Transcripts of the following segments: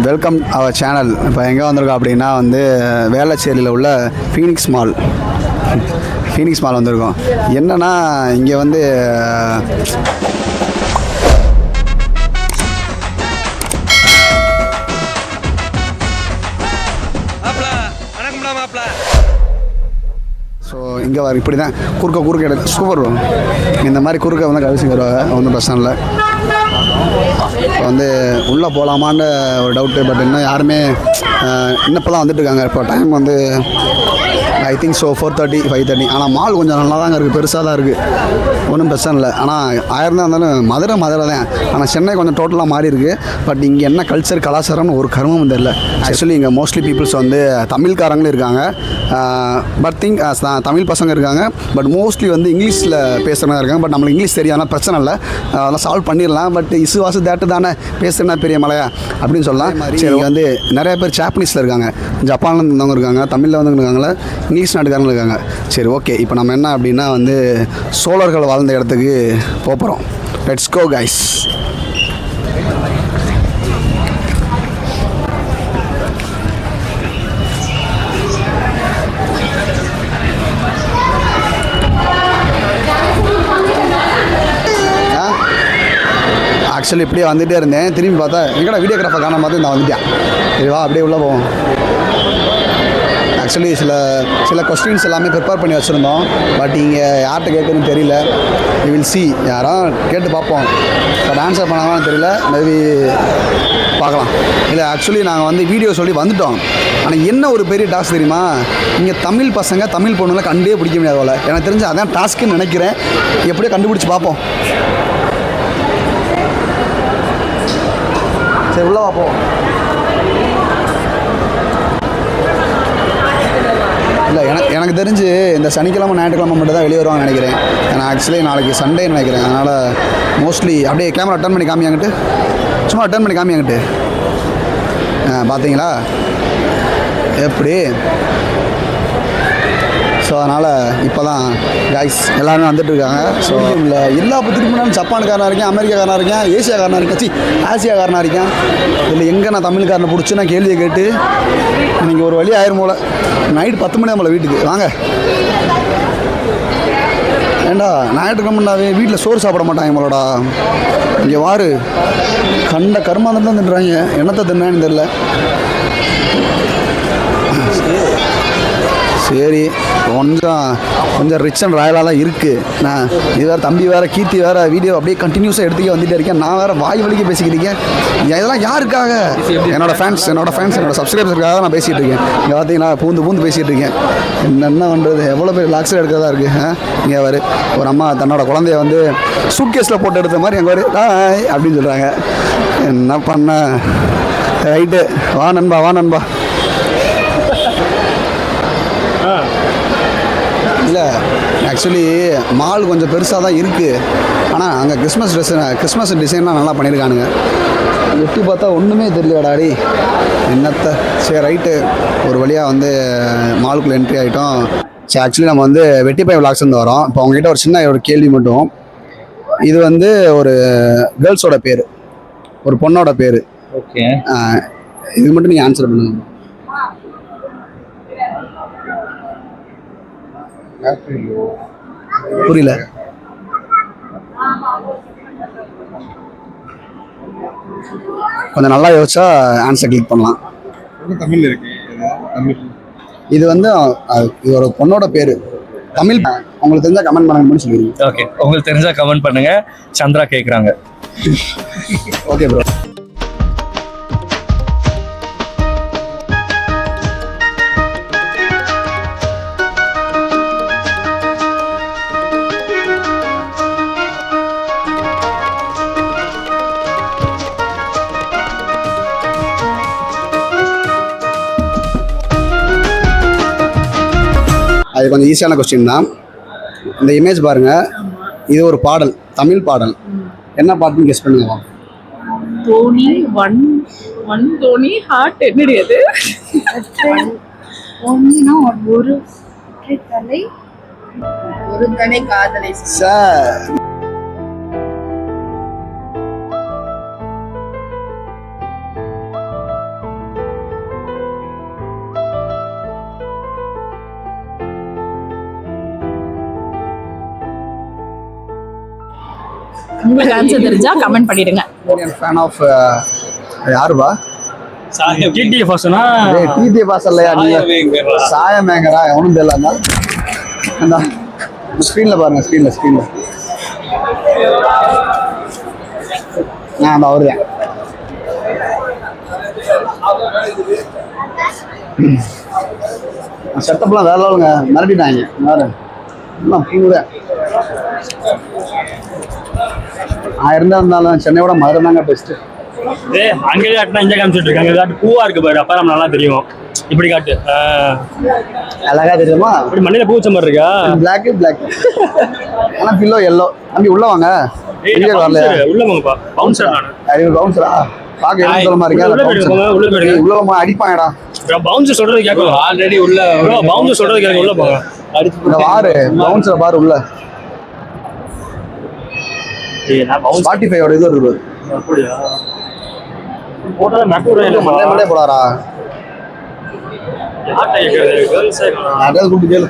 Welcome our channel. இப்போ எங்கே வந்திருக்கோம் அப்படின்னா வந்து வேளச்சேரியில் உள்ள ஃபீனிக்ஸ் மால் வந்திருக்கோம். என்னென்னா இங்கே வந்து ஸோ இங்கே வர இப்படி தான் குறுக்க எடுத்து சூப்பர் வரும். இந்த மாதிரி குறுக்க வந்து கழிச்சு வருவாங்க, ஒன்றும் பிரச்சனை இல்லை. இப்போ வந்து உள்ளே போகலாமான்னு ஒரு டவுட்டு. பட் இன்னும் யாருமே இன்னும் இப்போ தான் வந்துட்டுருக்காங்க. இப்போ டைம் வந்து ஐ திங்க் ஸோ 4:30 5:30. ஆனால் மால் கொஞ்சம் நல்லா தாங்க இருக்குது, பெருசாக தான் இருக்குது, ஒன்றும் பிரச்சனை இல்லை. ஆனால் 1000 தான் இருந்தாலும் மதுரை தான். ஆனால் சென்னை கொஞ்சம் டோட்டலாக மாறி இருக்குது. பட் இங்கே என்ன கல்ச்சர் கலாச்சாரம்னு ஒரு கர்மம் தெரியல. ஆக்சுவலி இங்கே மோஸ்ட்லி பீப்புள்ஸ் வந்து தமிழ்காரங்களும் இருக்காங்க, பட் தமிழ் பசங்க இருக்காங்க. பட் மோஸ்ட்லி வந்து இங்கிலீஷில் பேசுகிறவங்க இருக்காங்க. பட் நம்மளுக்கு இங்கிலீஷ் தெரியாதுனா பிரச்சனை இல்லை, அதெல்லாம் சால்வ் பண்ணிடலாம். பட் இசுவாசு தேட்டு தானே பேசுகிறேன்னா பெரிய மலையா அப்படின்னு சொல்லலாம். சரி, வந்து நிறைய பேர் ஜாப்பனீஸில் இருக்காங்க, ஜப்பானில் இருந்தவங்க இருக்காங்க, தமிழில் வந்து இருக்காங்களே, இங்கிலீஷ் நாட்டுக்காரங்க இருக்காங்க. சரி, ஓகே. இப்போ நம்ம என்ன அப்படின்னா வந்து சோழர்கள் வாழ்ந்த இடத்துக்கு போகிறோம். Let's go guys. ஆக்சுவலி இப்படியே வந்துகிட்டே இருந்தேன், திரும்பி பார்த்தா எங்கடா வீடியோகிராஃபர் காணாம பார்த்து நான் வந்துட்டேன். சரிவா, அப்படியே உள்ளே போவோம். ஆக்சுவலி சில கொஸ்டின்ஸ் எல்லாமே ப்ரிப்பேர் பண்ணி வச்சுருந்தோம். பட் இங்கே யார்கிட்ட கேட்குன்னு தெரியல. யூ வில் சி, யாரும் கேட்டு பார்ப்போம். பட் ஆன்சர் பண்ணாங்கன்னு தெரியல, மேபி பார்க்கலாம். இல்லை, ஆக்சுவலி நாங்கள் வந்து வீடியோ சொல்லி வந்துட்டோம். ஆனால் என்ன ஒரு பெரிய டாஸ்க் தெரியுமா, இங்கே தமிழ் பசங்க தமிழ் பொண்ணுங்களை கண்டே பிடிக்க முடியாது போல். எனக்கு தெரிஞ்சு அதான் டாஸ்க்குன்னு நினைக்கிறேன். எப்படியோ கண்டுபிடிச்சி பார்ப்போம். சரி, உள்ளே பார்ப்போம். இல்லை, எனக்கு தெரிஞ்சு இந்த சனிக்கிழமை ஞாயிற்றுக்கிழமை மட்டும் தான் வெளியே வருவாங்கன்னு நினைக்கிறேன். ஏன்னா ஆக்சுவலி நாளைக்கு சண்டேன்னு நினைக்கிறேன். அதனால் மோஸ்ட்லி அப்படியே கேமரா டர்ன் பண்ணி காமியாங்கிட்டு, சும்மா டர்ன் பண்ணி காமியாங்கிட்டு. பார்த்தீங்களா எப்படி? ஸோ அதனால் இப்போ தான் கைஸ் எல்லாருமே வந்துட்டுருக்காங்க. ஸோ இல்லை, எல்லா திருப்பினாலும் ஜப்பானுக்காரனாக இருக்கேன், அமெரிக்காக்காரனாக இருக்கேன், ஏசியாக்காரனாக இருக்கேன், ஆசியாக்காரனாக இருக்கேன். இல்லை, எங்கே நான் தமிழ்காரனை பிடிச்சி நான் கேள்வியை கேட்டு இன்றைக்கி ஒரு வழி ஆயிரம் போல். நைட்டு 10 மணி நம்மளை வீட்டுக்கு வாங்க. ஏண்டா ஞாயிற்றுக்கிழமைண்டாவே வீட்டில் சோறு சாப்பிட மாட்டாங்க நம்மளோடா. இங்கே வாரு, கண்ட கருமாந்திரம் தான் தின்றாங்க. என்னத்தை தின்னான்னு தெரில. சரி, கொஞ்சம் ரிச் அண்ட் ராயலாக தான் இருக்குது. நான் இது வேறு தம்பி வேறு கீர்த்தி வேறு வீடியோ அப்படியே கண்டினியூஸாக எடுத்துக்க வந்துகிட்டே இருக்கேன். நான் வேறு வாய் வலிக்க பேசிக்கிட்டு இதெல்லாம் யாருக்காக? என்னோடய ஃபேன்ஸ் என்னோட சப்ஸ்கிரைபர்ஸுக்காக நான் பேசிகிட்டு இருக்கேன். இங்கே பார்த்தீங்கன்னா பூந்து பேசிகிட்டு இருக்கேன். என்ன பண்ணுறது, எவ்வளோ பேர் லாக்ஸில் எடுக்கிறதா இருக்குது. இங்கே வேறு ஒரு அம்மா தன்னோட குழந்தைய வந்து சூட்கேஸில் போட்டு எடுத்த மாதிரி எங்கள் வேறு அப்படின்னு சொல்கிறாங்க. என்ன பண்ண? ரைட்டு, வா நண்பா. இல்லை, ஆக்சுவலி மால் கொஞ்சம் பெருசாக தான் இருக்குது. ஆனால் அங்கே கிறிஸ்மஸ் டிசைன்லாம் நல்லா பண்ணியிருக்கானுங்க. எட்டி பார்த்தா ஒன்றுமே தெரியலடாடி என்னத்தை. சரி, ரைட்டு, ஒரு வழியாக வந்து மாலுக்குள்ளே என்ட்ரி ஆகிட்டோம். சரி, ஆக்சுவலி நம்ம வந்து வெட்டிப்பாய் விளாக்ஸ்லேருந்து வரோம். இப்போ அவங்ககிட்ட ஒரு சின்ன ஒரு கேள்வி மட்டும். இது வந்து ஒரு கேர்ள்ஸோட பேர், ஒரு பொண்ணோட பேர். ஓகே, இது மட்டும் நீங்கள் ஆன்சர் பண்ணுங்க. புரியல. கொஞ்சம் நல்லா யோசிச்சா ஆன்சர் கிளிக் பண்ணலாம். தமிழ் இருக்கு. இது வந்து இது ஒரு பொண்ணோட பேரு. தமிழ் உங்களுக்கு தெரிஞ்சா கமெண்ட் பண்ணுங்கன்னு சொல்லிடுங்க. ஓகே, உங்களுக்கு தெரிஞ்சா கமெண்ட் பண்ணுங்க. சந்திரா கேக்குறாங்க. Okay bro. அது கொஞ்சம் ஈஸியான கொஸ்டின் தான். இந்த இமேஜ் பாருங்கள், இது ஒரு பாடல், தமிழ் பாடல். என்ன பாட்டுன்னு கெஸ் பண்ணுங்க. தோனி ஒன் தோனி ஹார்ட் என்னடி அது? ஒரு தலை காதலை சார். உங்களுக்கு ஆன்சர் தெரிஞ்சா கமெண்ட் பண்ணிடுங்க. ஃபேன் ஆஃப் யாருப்பா? டிடிஎஃப் வாசனா டிடி பாஸ் இல்லையா நீங்க? சாயமேங்கரா ஒன்றும் தெரியல. அந்த ஸ்க்ரீனில் பாருங்க, ஸ்க்ரீனில் அந்த அவரு செட்டப்லாம் வேற லெவலுங்க, மிரட்டிட்டாங்க வேறு எல்லாம் பூரா. நான் இருந்தாலும் சென்னையோட மதுரை தாங்க பெஸ்ட்டு. அங்கே காட்டினா இங்கே காமிச்சிட்டு இருக்காங்க. காட்டு பூவா இருக்கு பாரு, அப்ப நம்ம நல்லா தெரியும். இப்படி காட்டு அழகா தெரியுமா? இப்படி மண்ணில பூச்ச மாதிரி இருக்கா? பிளாக் ஆனா பில்லோ எல்லோ. தம்பி உள்ள வாங்க. வரலையா? உள்ள வாங்கப்பா. பவுன்சர் நானு. பவுன்சரா? பாக்க என்ன சொல்ல மாதிரி உள்ள அடிப்பாங்கடா. பவுன்சர் சொல்றது கேட்கும். ஆல்ரெடி உள்ள பவுன்சர் சொல்றது கேட்கும். உள்ள போங்க. இந்த பாரு பவுன்சரை பாரு உள்ள. ஸ்பாட்டிஃபையோட இது வருது. அப்படியா? போட்டா மண்டே போடாரா? கூப்பிட்டு கேளு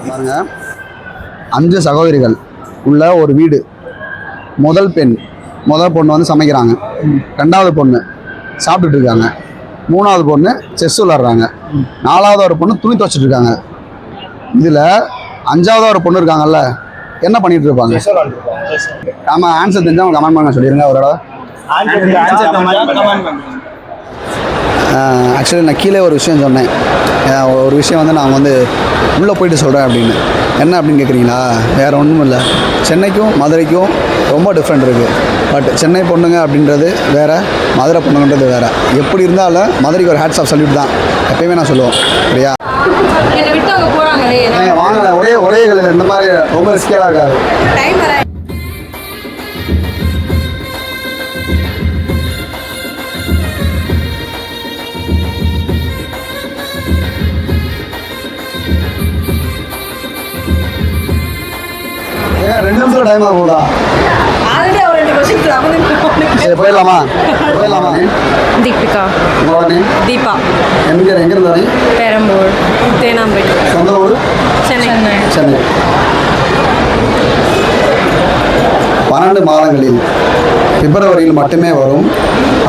பாருங்க. 5 சகோதரிகள் உள்ள ஒரு வீடு. முதல் பொண்ணு வந்து சமைக்கிறாங்க. 2வது பொண்ணு சாப்பிட்டுட்டு இருக்காங்க. 3வது பொண்ணு செஸ் விளாடுறாங்க. 4வது ஒரு பொண்ணு துணி துவைச்சிட்டு இருக்காங்க. இதில் 5வது ஒரு பொண்ணு இருக்காங்கல்ல, என்ன பண்ணிட்டு இருப்பாங்க? ஆமா, ஆன்சர் தெரிஞ்சவங்க கமெண்ட் பண்ண சொல்லிடுங்க. ஒரு தடவை ஆக்சுவலி நான் கீழே ஒரு விஷயம் சொன்னேன். ஒரு விஷயம் வந்து நான் வந்து உள்ளே போயிட்டு சொல்கிறேன் அப்படின்னு. என்ன அப்படின்னு கேட்குறீங்களா? வேறு ஒன்றும் இல்லை. சென்னைக்கும் மதுரைக்கும் ரொம்ப டிஃப்ரெண்ட் இருக்குது. பட் சென்னை பொண்ணுங்க அப்படின்றது வேறு, மதுரை பொண்ணுங்கன்றது வேறு. எப்படி இருந்தாலும் மதுரைக்கு ஒரு ஹேட்ஸ் ஆஃப் சல்யூட் தான் எப்பயுமே நான் சொல்லுவோம். சரியா? வாங்கல ஒரே இந்த மாதிரி ரொம்ப ரிஸ்கியாக இருக்காது. ரெண்டு நிமிஷம் டைம் ஆகும்டா. சரி போயிடலாமா? தீபிகா. தீபா. எங்க இருந்தாரு? பெரம்பூர். தேனாம்பேட்டை. சொந்த ஊர்? சென்னை. 12 மாதங்களில் பிப்ரவரியில் மட்டுமே வரும்.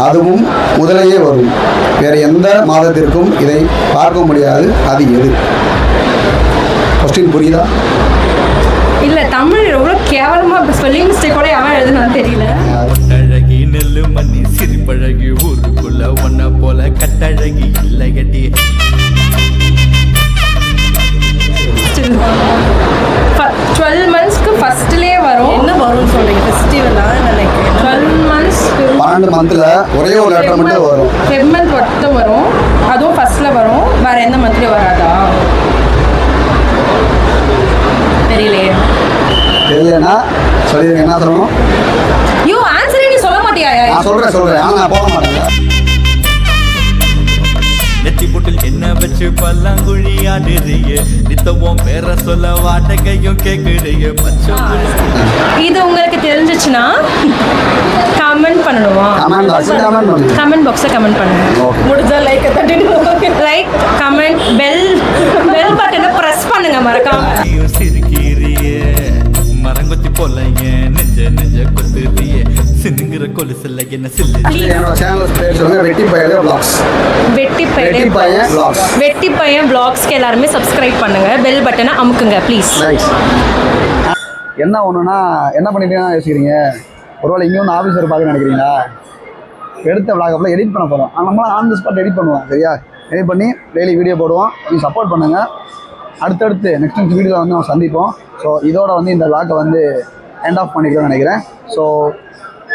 அதுவும் முதலையே வரும். வேறு எந்த மாதத்திற்கும் இதை பார்க்க முடியாது. அது எது? கொஸ்டின் புரியுதா? இல்ல, தமிழ் எவ்வளோ கேவலமா ஸ்பெல்லிங் மிஸ்டேக்கோட அவன் எழுதுனான்னு தெரியல. அழகி நெல்லு மண்ணி சிரிப்பழகி ஊருக்குள்ள ஒன்ன போல கட்டழகி இல்லையடி. 12 மந்த்ஸ்க்கு ஃபர்ஸ்ட்லயே வரும். என்ன வரும்னு சொல்றீங்க? ஃபெஸ்டிவலா? நினைக்கிறேன் 12 மந்த்ஸ்க்கு 12 மந்த்ல ஒரே ஒரு லெட்டர் மட்டும் வரும். ஃபெப் மந்த் மட்டும் வரும். அதுவும் ஃபர்ஸ்ட்ல வரும். வேற எந்த மந்த்லயும் வராதா? தெரியலன்னா சொல்லிடுங்க. என்ன சொல்லணும்? யோ, ஆன்சரே நீ சொல்ல மாட்டியா? நான் சொல்றேன். ஆனா நான் போக மாட்டேன். நெத்தி பொட்டில் என்ன வச்சு பல்லாங்குழி ஆடுறிய, நித்தவும் பேர சொல்ல வாட்டகையும் கேக்குறிய. இது உங்களுக்கு தெரிஞ்சிச்சுன்னா கமெண்ட் பண்ணணுமா? கமெண்ட் பாக்ஸ்ல கமெண்ட் பண்ணுங்க. முடிஞ்சா லைக் தட்டிடுங்க. லைக், கமெண்ட், பெல் பட்டனை பிரஸ் பண்ணுங்க மறக்காம. மரங்கொத்தி போல நெஞ்ச கொத்துறிய சிந்துங்கிற கொலுசுல என்ன சில்லு. வெட்டி பையன் vlogsக்கு எல்லாருமே சப்ஸ்கிரைப் பண்ணுங்க. பெல் பட்டனை அமுக்குங்க ப்ளீஸ். என்ன ஒண்ணுன்னா என்ன பண்ணிட்டீங்கன்னா யோசிக்கிறீங்க? ஒருவேளை இங்கே வந்து ஆஃபீஸர் பார்க்க நினைக்கிறீங்களா? எடுத்த விளாகப்பில் எடிட் பண்ண போகிறோம். நம்மளாம் ஆன் தி ஸ்பாட் எடிட் பண்ணுவோம். சரியா? எடிட் பண்ணி டெய்லி வீடியோ போடுவோம். நீங்கள் சப்போர்ட் பண்ணுங்கள். அடுத்தடுத்து நெக்ஸ்ட் வீடியோவில் வந்து நம்ம சந்திப்போம். ஸோ இதோட வந்து இந்த விளாகை வந்து எண்ட் ஆஃப் பண்ணிக்கிறோம்னு நினைக்கிறேன். ஸோ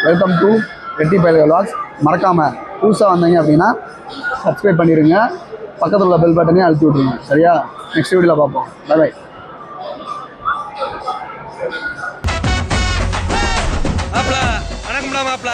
வெல்கம் டு வெட்டி பயல்கள் விளாக்ஸ். மறக்காமல் புதுசாக வந்தீங்க அப்படின்னா சப்ஸ்கிரைப் பண்ணிடுங்க. பக்கத்தில் உள்ள பெல் பட்டனையும் அழுத்தி விட்ருங்க. சரியா? நெக்ஸ்ட் வீடியோவில் பார்ப்போம். Bye bye. மாப்ள வணக்கம்டா மாப்ள.